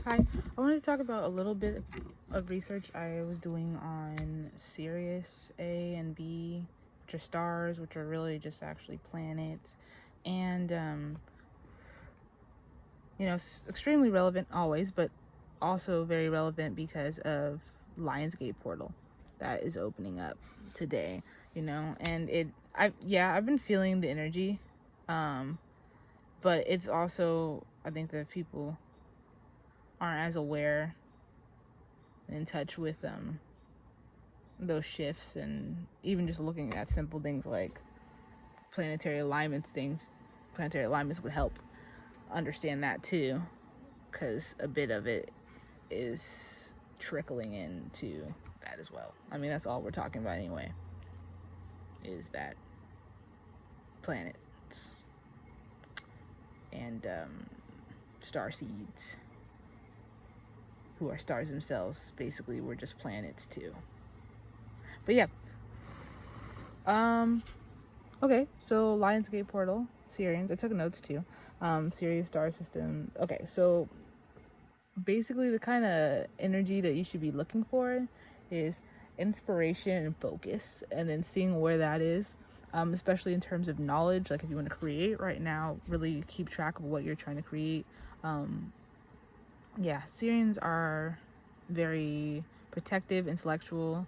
Hi, I wanted to talk about a little bit of research I was doing on Sirius A and B, which are stars, which are really just actually planets, and extremely relevant always, but also very relevant because of Lionsgate portal that is opening up today. And I've been feeling the energy, but it's also, I think that people aren't as aware and in touch with those shifts, and even just looking at simple things like planetary alignments would help understand that too, because a bit of it is trickling into that as well. I mean, that's all we're talking about anyway, is that planets and starseeds, who are stars themselves. Basically, we're just planets too. But yeah. Okay, so Lionsgate portal, Sirians. I took notes too. Sirius star system. Okay, so basically the kind of energy that you should be looking for is inspiration and focus, and then seeing where that is, especially in terms of knowledge. Like if you want to create right now, really keep track of what you're trying to create. Syrians are very protective, intellectual.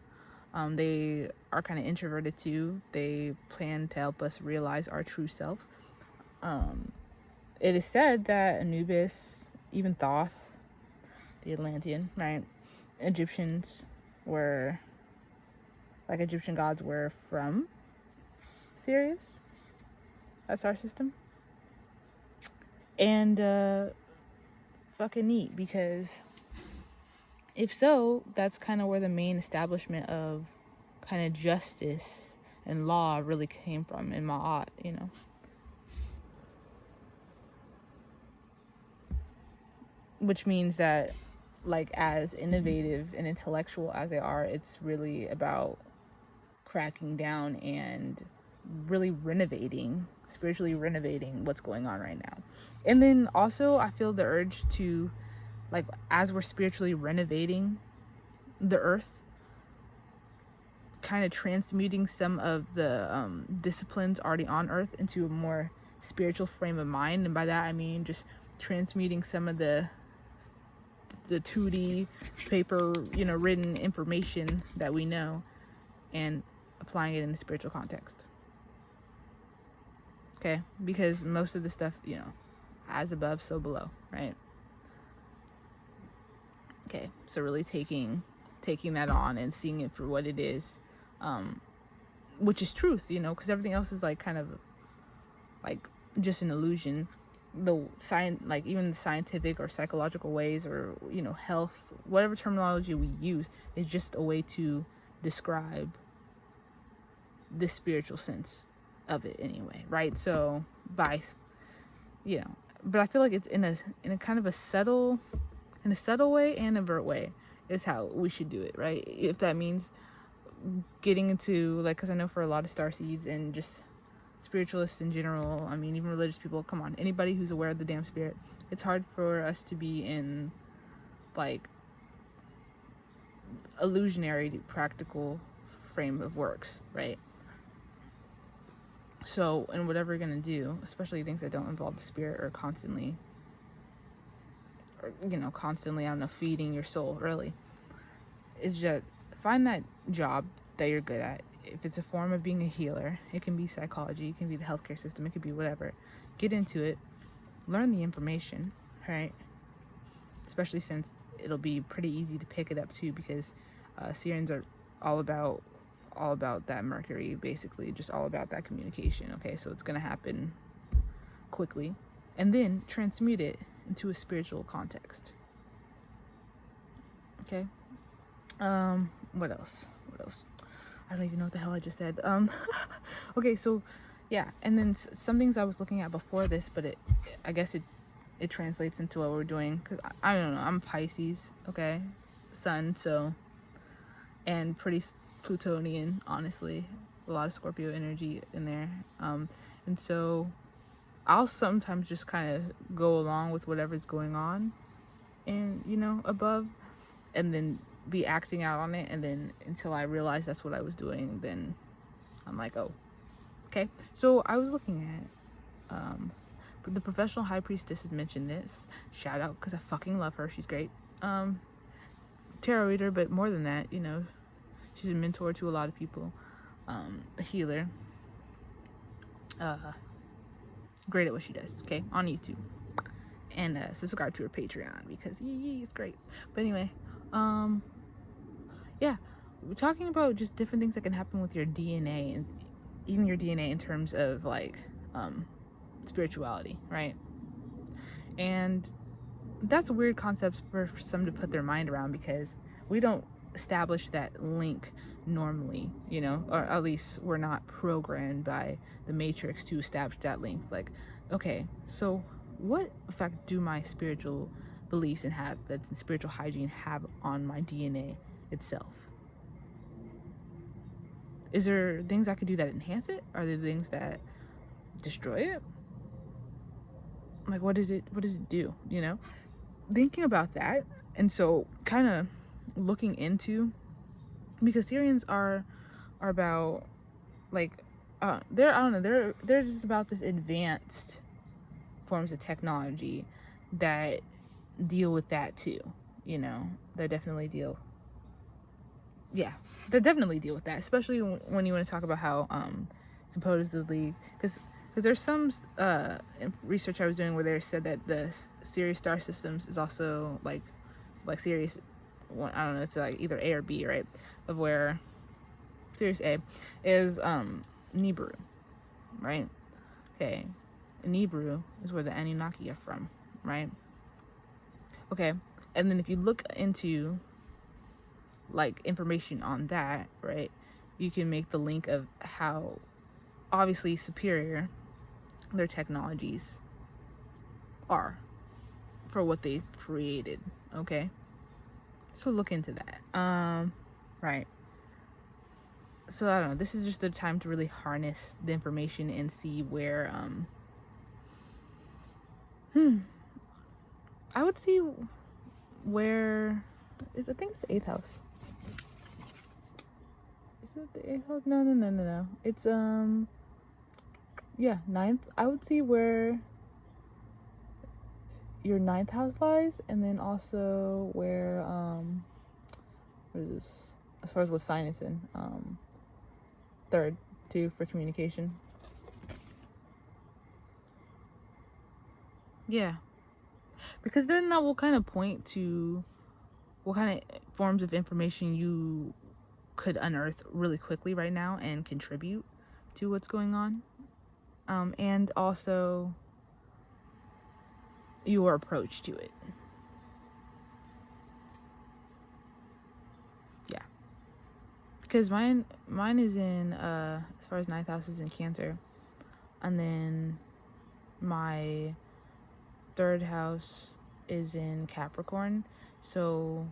They are kind of introverted too. They plan to help us realize our true selves. It is said that Anubis, even Thoth, the Atlantean, right? Egyptian gods were from Sirius. That's our system. And fucking neat, because if so, that's kind of where the main establishment of kind of justice and law really came from in Maat, Which means that, like, as innovative and intellectual as they are, it's really about cracking down and really spiritually renovating what's going on right now. And then also, I feel the urge to, like, as we're spiritually renovating the earth, kind of transmuting some of the disciplines already on earth into a more spiritual frame of mind. And by that I mean just transmuting some of the 2D paper, written information that we know, and applying it in the spiritual context. Okay, because most of the stuff, as above, so below, right? Okay, so really taking that on and seeing it for what it is, which is truth, because everything else is like kind of like just an illusion. Even the scientific or psychological ways, or health, whatever terminology we use, is just a way to describe the spiritual sense of it anyway, right? So but I feel like it's in a kind of a subtle way and avert way is how we should do it, right? If that means getting into, like, because I know for a lot of starseeds and just spiritualists in general, I mean, even religious people, come on, anybody who's aware of the damn spirit, it's hard for us to be in, like, illusionary practical frame of works, right? So in whatever you're gonna do, especially things that don't involve the spirit, or constantly, I don't know, feeding your soul, really, is just find that job that you're good at. If it's a form of being a healer, it can be psychology, it can be the healthcare system, it could be whatever. Get into it, learn the information, right? Especially since it'll be pretty easy to pick it up too, because Syrians are all about that Mercury, basically, just all about that communication. Okay, so it's gonna happen quickly, and then transmute it into a spiritual context. Okay. What else? I don't even know what the hell I just said. Okay, so yeah, and then some things I was looking at before this, but I guess it translates into what we're doing, because I don't know, I'm Pisces, okay, sun, so, and pretty Plutonian, honestly, a lot of Scorpio energy in there, and so I'll sometimes just kind of go along with whatever's going on, and, you know, above, and then be acting out on it. And then until I realized that's what I was doing, then I'm like, oh, okay. So I was looking at, the professional high priestess had mentioned this. Shout out, because I fucking love her. She's great. Tarot reader, but more than that, you know, she's a mentor to a lot of people. A healer. Great at what she does, okay, on YouTube. And subscribe to her Patreon, because it's great. But anyway, yeah, we're talking about just different things that can happen with your DNA, and even your DNA in terms of like spirituality, right? And that's a weird concept for some to put their mind around, because we don't establish that link normally, you know, or at least we're not programmed by the matrix to establish that link. Like, okay, so what effect do my spiritual beliefs and habits and spiritual hygiene have on my DNA itself? Is there things I could do that enhance it? Are there things that destroy it? Like, what does it do, you know? Thinking about that, and so kind of looking into, because Syrians are about like they're, I don't know, they're just about this advanced forms of technology that deal with that too, you know. They definitely deal with that, especially when you want to talk about how supposedly, because there's some research I was doing where they said that the Sirius star systems is also like Sirius, I don't know, it's like either A or B, right? Of where Sirius A is Nibiru, right? Okay, Nibiru is where the Annunaki are from, right? Okay, and then if you look into like information on that, right, you can make the link of how obviously superior their technologies are for what they've created. Okay, so look into that. Right, so I don't know, this is just the time to really harness the information and see where I would see where is, I think it's the 8th house. Is it the 8th house? No. It's yeah, 9th. I would see where your 9th house lies, and then also where what is this? As far as what sign it's in. 3rd too, for communication. Yeah. Because then that will kind of point to what kind of forms of information you could unearth really quickly right now and contribute to what's going on. And also your approach to it. Yeah. Because mine is in, as far as 9th house is in Cancer. And then my 3rd house is in Capricorn. So,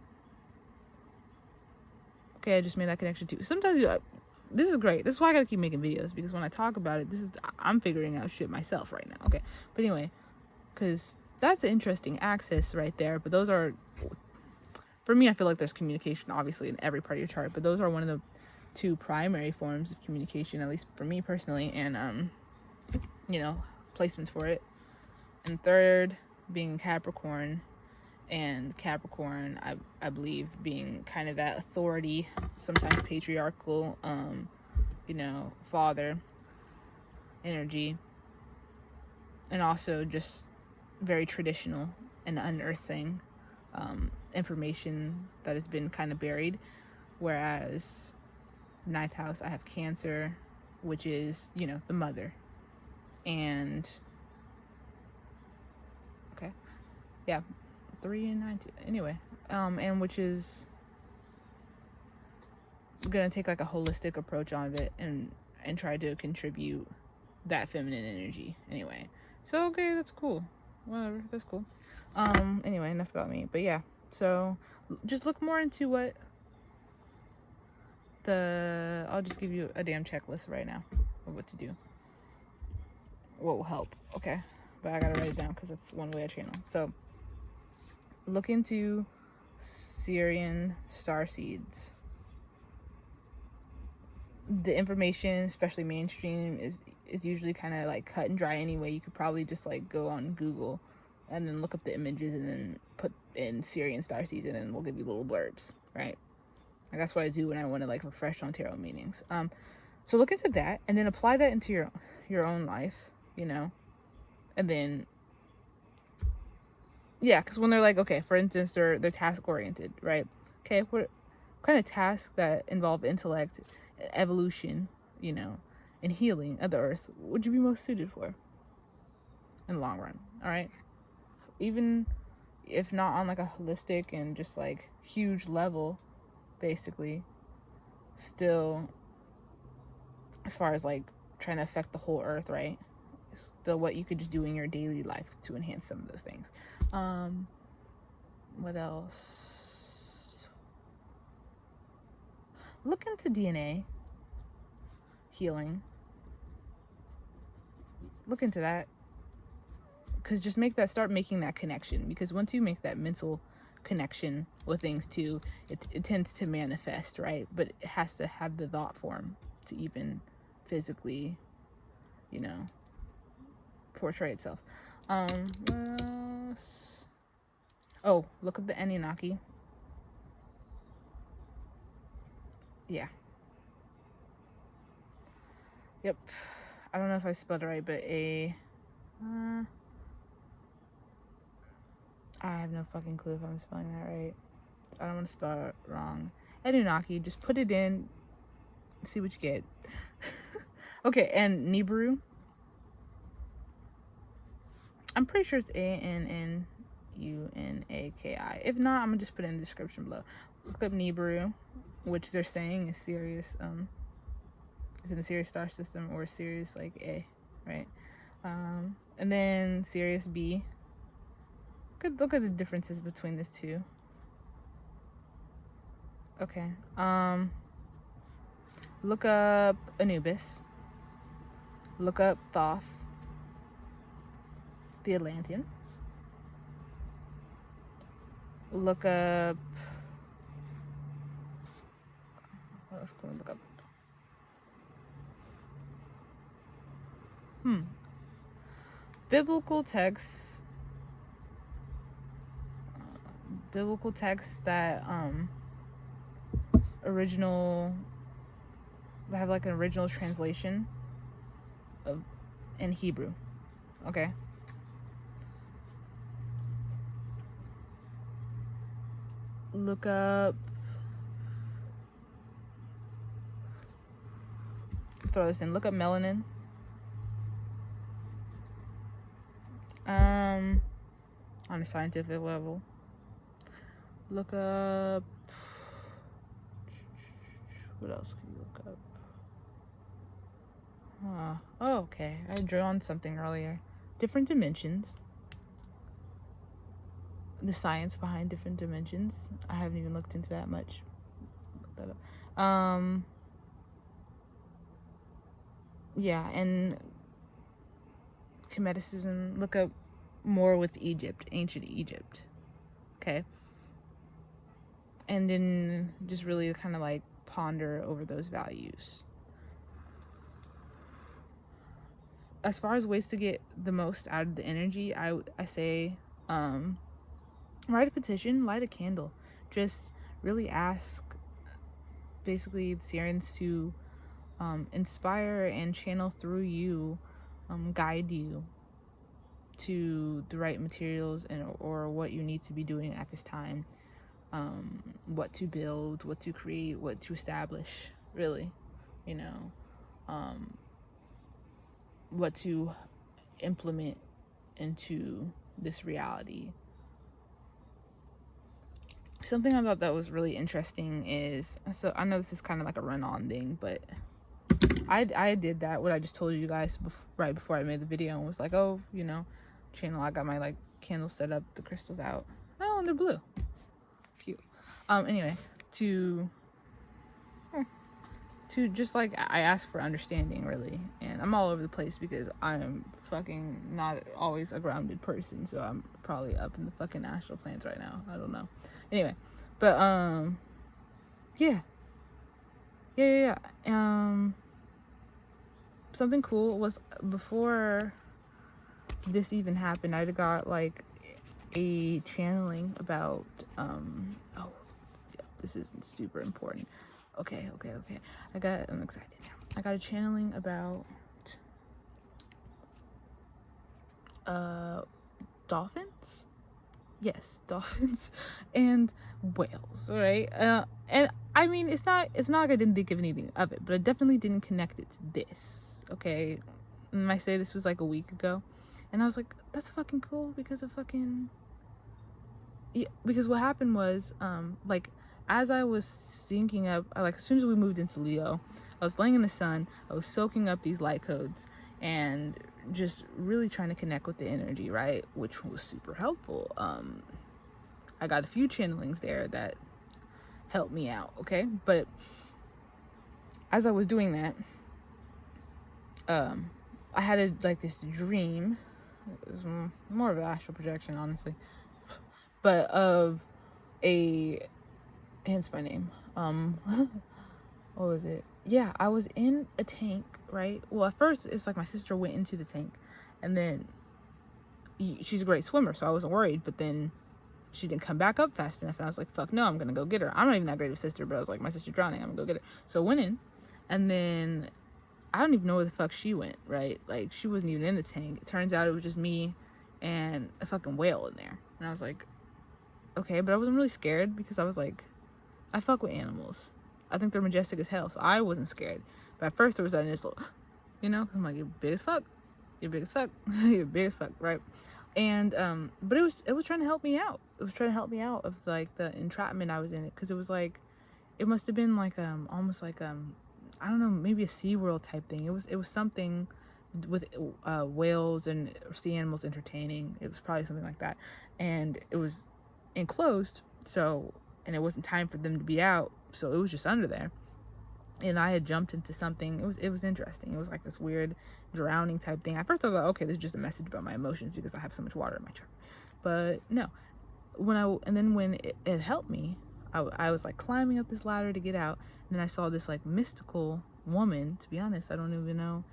okay, I just made that connection too. Sometimes this is great. This is why I gotta keep making videos, because when I talk about it, I'm figuring out shit myself right now. Okay, but anyway, because that's an interesting axis right there. But those are, for me, I feel like there's communication obviously in every part of your chart, but those are one of the 2 primary forms of communication, at least for me personally, and you know, placements for it. And 3rd being Capricorn, and Capricorn, I believe, being kind of that authority, sometimes patriarchal, you know, father energy, and also just very traditional and unearthing information that has been kind of buried. Whereas 9th house, I have Cancer, which is, you know, the mother, and okay, yeah, 3 and 9 too. Anyway, and which is gonna take like a holistic approach on it and try to contribute that feminine energy. Anyway, so okay, that's cool. Whatever, that's cool. Anyway, enough about me. But yeah, so just look more into what I'll just give you a damn checklist right now of what to do. What will help, okay? But I gotta write it down because that's one way I channel. So look into Syrian starseeds. The information, especially mainstream, is usually kind of like cut and dry anyway. You could probably just like go on Google and then look up the images and then put in Syrian starseeds, and then we'll give you little blurbs, right? Like, that's what I do when I want to like refresh on tarot meanings. So look into that and then apply that into your own life, you know, and then yeah, because when they're like, okay, for instance, they're task oriented, right? Okay, what kind of tasks that involve intellect, evolution, you know, and healing of the earth would you be most suited for in the long run? All right, even if not on like a holistic and just like huge level, basically, still, as far as like trying to affect the whole earth, right? Still what you could just do in your daily life to enhance some of those things. What else? Look into DNA healing. Look into that, because just start making that connection, because once you make that mental connection with things too, it tends to manifest, right? But it has to have the thought form to even physically, you know, portray itself. What else? Oh, look up the Annunaki. Yeah. Yep. I don't know if I spelled it right, but I have no fucking clue if I'm spelling that right. I don't want to spell it wrong. Annunaki, just put it in, see what you get. Okay, and Nibiru. I'm pretty sure it's Annunaki. If not, I'm gonna just put it in the description below. Look up Nibiru, which they're saying is Sirius, is in the Sirius star system, or Sirius like A, right? And then Sirius B. Look at the differences between these two. Okay. Look up Anubis. Look up Thoth The Atlantean. Look up, what else can we look up? Biblical texts that have like an original translation in Hebrew. Okay. Look up, throw this in, look up melanin. On a scientific level. Look up, what else can you look up? Oh, okay, I drew on something earlier. Different dimensions. The science behind different dimensions. I haven't even looked into that much. Look that up. Yeah, and Kemeticism. Look up more with Egypt, ancient Egypt. Okay. And then just really kind of like ponder over those values. As far as ways to get the most out of the energy, I say, write a petition, light a candle. Just really ask, basically, the Sirians to inspire and channel through you, guide you to the right materials or what you need to be doing at this time. What to build, what to create, what to establish, really, you know, what to implement into this reality. Something I thought that was really interesting is, so I know this is kind of like a run-on thing, but I did that, what I just told you guys right before I made the video, and was like, oh, you know, channel, I got my like candles set up, the crystals out. Oh, and they're blue. Cute. Anyway, to to just like, I ask for understanding, really. And I'm all over the place because I'm fucking not always a grounded person, so I'm probably up in the fucking astral planes right now. I don't know. Anyway, but yeah. Something cool was, before this even happened, I got like a channeling about oh, this is super important. Okay. I'm excited now. I got a channeling about dolphins. Yes, dolphins and whales, right? And I mean, it's not like I didn't think of anything of it, but I definitely didn't connect it to this. Okay, and I say this was like a week ago, and I was like, that's fucking cool because of fucking, yeah, because what happened was, like, as I was syncing up, like, as soon as we moved into Leo, I was laying in the sun, I was soaking up these light codes, and just really trying to connect with the energy, right? Which was super helpful. I got a few channelings there that helped me out, okay? But as I was doing that, I had like this dream. It was more of an astral projection, honestly, but of a, hence my name. What was it? Yeah, I was in a tank, right? Well, at first it's like my sister went into the tank, and then she's a great swimmer, so I wasn't worried. But then she didn't come back up fast enough, and I was like, fuck no, I'm gonna go get her. I'm not even that great of a sister, but I was like, my sister's drowning, I'm gonna go get her. So I went in, and then I don't even know where the fuck she went, right? Like, she wasn't even in the tank. It turns out it was just me and a fucking whale in there. And I was like, okay, but I wasn't really scared because I was like, I fuck with animals. I think they're majestic as hell, so I wasn't scared. But at first there was that initial, I'm like, you're big as fuck. You're big as fuck. You're big as fuck, right? And but it was trying to help me out. It was trying to help me out of like the entrapment I was in it, because it was like, it must have been like almost like I don't know, maybe a SeaWorld type thing. It was something with whales and sea animals entertaining. It was probably something like that, and it was enclosed, so, and it wasn't time for them to be out, so it was just under there. And I had jumped into something. It was interesting. It was like this weird drowning type thing. At first I thought, okay, this is just a message about my emotions because I have so much water in my chart. But no, when it helped me, I was like climbing up this ladder to get out, and then I saw this like mystical woman. To be honest, I don't even know.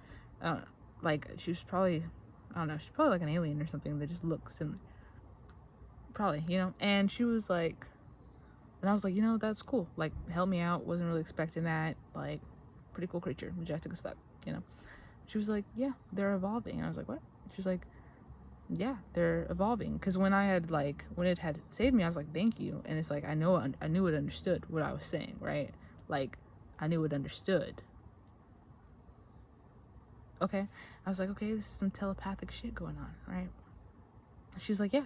Like, she was probably, I don't know, she's probably like an alien or something that just looks similar. Probably, and she was like, and I was like, that's cool. Like, help me out. Wasn't really expecting that. Like, pretty cool creature, majestic as fuck. She was like, yeah, they're evolving. And I was like, what? She's like, yeah, they're evolving. Because when it had saved me, I was like, thank you. And it's like, I knew it understood what I was saying, right? Like, I knew it understood. Okay. I was like, okay, this is some telepathic shit going on, right? She's like, yeah,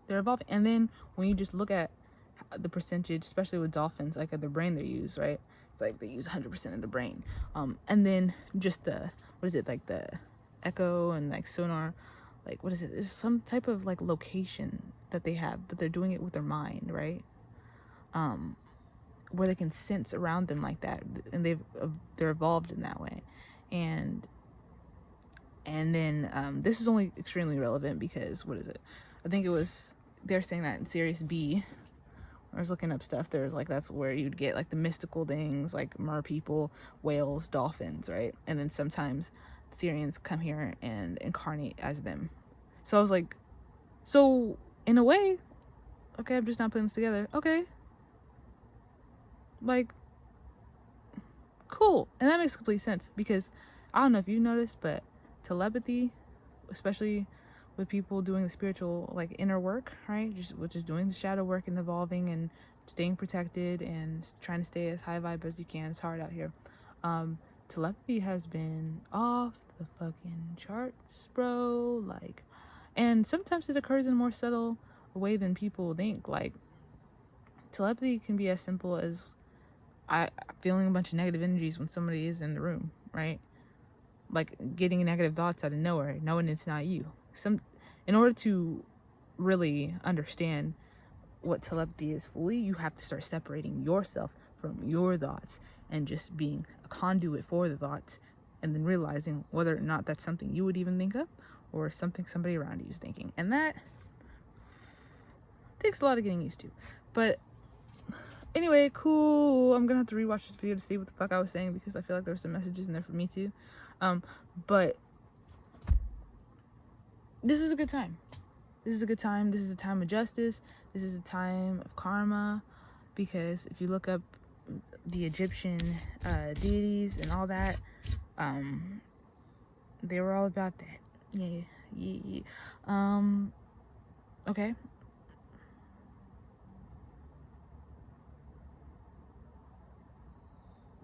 they're evolving. And then when you just look at the percentage, especially with dolphins, like, at the brain they use, right? It's like they use 100% of the brain. And then just like the echo and like sonar, like, what is it? There's some type of like location that they have, but they're doing it with their mind, right? Where they can sense around them like that, and they're evolved in that way. And then this is only extremely relevant because, what is it? I think they're saying that in Sirius B, I was looking up stuff, there's like, that's where you'd get like the mystical things like mer people, whales, dolphins, right? And then sometimes Syrians come here and incarnate as them. So I was like, so in a way, okay, I'm just not putting this together. Okay. Like, cool. And that makes complete sense, because I don't know if you noticed, but telepathy, especially with people doing the spiritual, like, inner work, right? Which is doing the shadow work and evolving and staying protected and trying to stay as high vibe as you can. It's hard out here. Telepathy has been off the fucking charts, bro. Like, and sometimes it occurs in a more subtle way than people think. Like, telepathy can be as simple as feeling a bunch of negative energies when somebody is in the room, right? Like, getting negative thoughts out of nowhere, knowing it's not you. In order to really understand what telepathy is fully, you have to start separating yourself from your thoughts and just being a conduit for the thoughts, and then realizing whether or not that's something you would even think of or something somebody around you is thinking. And that takes a lot of getting used to. But anyway, cool. I'm gonna have to rewatch this video to see what the fuck I was saying, because I feel like there were some messages in there for me too. But this is a good time. This is a good time. This is a time of justice. This is a time of karma, because if you look up the Egyptian deities and all that, they were all about that. Yeah. Okay.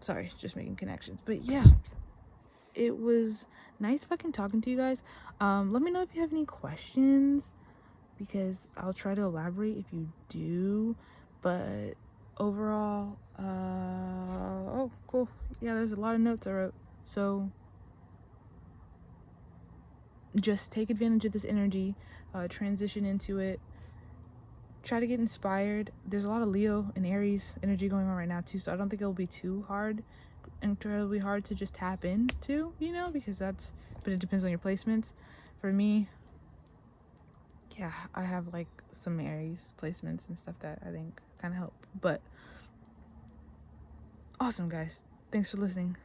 Sorry, just making connections. But yeah, it was nice fucking talking to you guys. Let me know if you have any questions, because I'll try to elaborate if you do. But overall, oh, cool. Yeah, there's a lot of notes I wrote. So just take advantage of this energy, transition into it, try to get inspired. There's a lot of Leo and Aries energy going on right now too, so I don't think it'll be too incredibly hard to just tap into, because but it depends on your placements. For me, yeah, I have like some Aries placements and stuff that I think kind of help. But awesome, guys. Thanks for listening.